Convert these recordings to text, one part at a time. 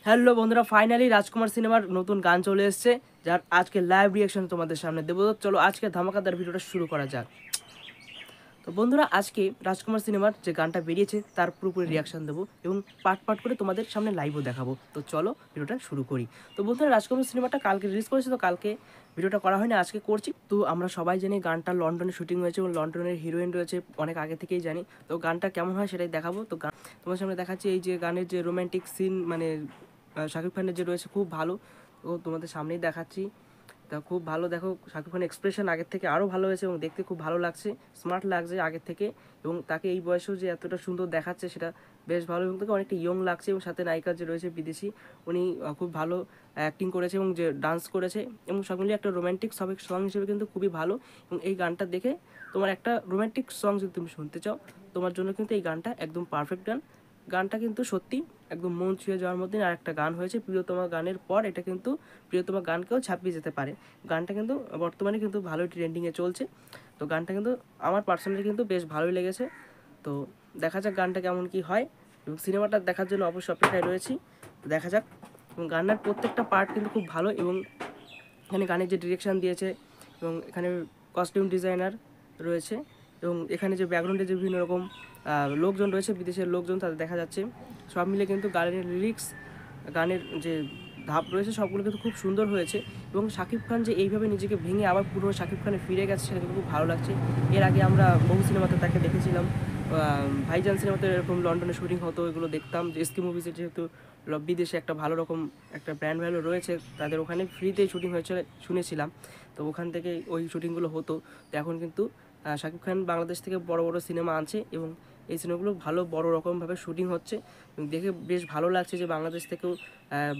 Hello বন্ধুরা, finally রাজকুমার সিনেমার নতুন গান চলে এসেছে, যার আজকে লাইভ রিয়াকশন তোমাদের সামনে দেবো। চলো আজকে ধামাকাদার ভিডিওটা শুরু করা যাক। তো বন্ধুরা, আজকে রাজকুমার সিনেমার যে গানটা বেরিয়েছে তার পুরোপুরি রিয়াকশন দেবো এবং পার্ট পার্ট করে তোমাদের সামনে লাইভও দেখাবো। তো চলো ভিডিওটা শুরু করি। তো বন্ধুরা, রাজকুমার সিনেমাটা কালকে রিলিজ করেছে, তো কালকে ভিডিওটা করা হয়নি, আজকে করছি। তো আমরা সবাই জানি গানটা লন্ডনে শুটিং হয়েছে এবং লন্ডনের হিরোইন রয়েছে অনেক আগে থেকেই জানি। তো গানটা কেমন হয় সেটাই দেখাবো। তো গান তোমার সামনে দেখাচ্ছি। এই যে গানের যে রোম্যান্টিক সিন, মানে শাকিব খানের যে রয়েছে খুব ভালো। তো তোমাদের সামনেই দেখাচ্ছি। তা খুব ভালো, দেখো শাকিব খানের এক্সপ্রেশন আগের থেকে আরও ভালো হয়েছে এবং দেখতে খুব ভালো লাগছে, স্মার্ট লাগছে আগের থেকে। এবং তাকে এই বয়সেও যে এতটা সুন্দর দেখাচ্ছে সেটা বেশ ভালো, এবং তাকে অনেকটা ইয়ং লাগছে। এবং সাথে নায়িকা যে রয়েছে বিদেশি, উনি খুব ভালো অ্যাক্টিং করেছে এবং যে ডান্স করেছে, এবং সব মিলিয়ে একটা রোম্যান্টিক সং হিসেবে কিন্তু খুবই ভালো। এবং এই গানটা দেখে তোমার একটা রোম্যান্টিক সং যদি তুমি শুনতে চাও, তোমার জন্য কিন্তু এই গানটা একদম পারফেক্ট গান। গানটা কিন্তু সত্যি একদম মন ছুঁয়ে যাওয়ার মধ্যে আর একটা গান হয়েছে। প্রিয়তমা গানের পর এটা কিন্তু প্রিয়তমা গানকেও ছাপিয়ে যেতে পারে। গানটা কিন্তু বর্তমানে কিন্তু ভালোই ট্রেন্ডিংয়ে চলছে। তো গানটা কিন্তু আমার পার্সোনালি কিন্তু বেশ ভালোই লেগেছে। তো দেখা যাক গানটা কেমন কি হয়, এবং সিনেমাটা দেখার জন্য অবশ্যই অপেক্ষায় রয়েছি। তো দেখা যাক। এবং গানের প্রত্যেকটা পার্ট কিন্তু খুব ভালো, এবং এখানে গানের যে ডিরেকশান দিয়েছে, এবং এখানে কস্টিউম ডিজাইনার রয়েছে, এবং এখানে যে ব্যাকগ্রাউন্ডে যে বিভিন্ন রকম লোকজন রয়েছে, বিদেশের লোকজন, তাদের দেখা যাচ্ছে। সব মিলে কিন্তু গানের লিরিক্স, গানের যে ধাপ রয়েছে সবগুলো কিন্তু খুব সুন্দর হয়েছে। এবং শাকিব খান যে এইভাবে নিজেকে ভেঙে আবার পুরো শাকিব খানে ফিরে গেছে, সেটা কিন্তু খুব ভালো লাগছে। এর আগে আমরা বহু সিনেমাতে তাকে দেখেছিলাম। ভাইজান সিনেমাতে এরকম লন্ডনে শুটিং হতো, এগুলো দেখতাম। যে এসকে মুভিজের যেহেতু বিদেশে একটা ভালো রকম একটা ব্র্যান্ড ভ্যালু রয়েছে, তাদের ওখানে ফ্রিতেই শুটিং হয়েছে শুনেছিলাম। তো ওখান থেকে ওই শুটিংগুলো হতো। তো এখন কিন্তু শাকিব খান বাংলাদেশ থেকে বড় বড় সিনেমা আনছে, এবং এই সিনেমাগুলো ভালো বড় রকমভাবে শুটিং হচ্ছে। দেখে বেশ ভালো লাগছে যে বাংলাদেশ থেকেও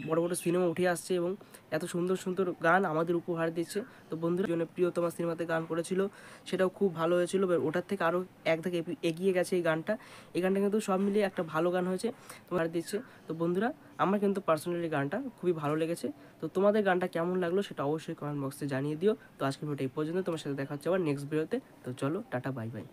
বড় বড় সিনেমা উঠে আসছে, এবং এত সুন্দর সুন্দর গান আমাদের উপহার দিচ্ছে। তো বন্ধুরা, জন্য প্রিয়তমা সিনেমাতে গান করেছিল, সেটাও খুব ভালো হয়েছিল। ওটার থেকে আরও এক ধাপ এগিয়ে গেছে এই গানটা। এই গানটা কিন্তু সব মিলিয়ে একটা ভালো গান হয়েছে, তোমার দিচ্ছে। তো বন্ধুরা, আমার কিন্তু পার্সোনালি গানটা খুবই ভালো লেগেছে। তো তোমাদের গানটা কেমন লাগলো সেটা অবশ্যই কমেন্ট বক্সে জানিয়ে দিও। তো আজকের ভিডিওটা এই পর্যন্ত, তোমার সাথে দেখা হচ্ছে আবার নেক্সট ভিডিওতে। তো চলো, টাটা, বাই বাই।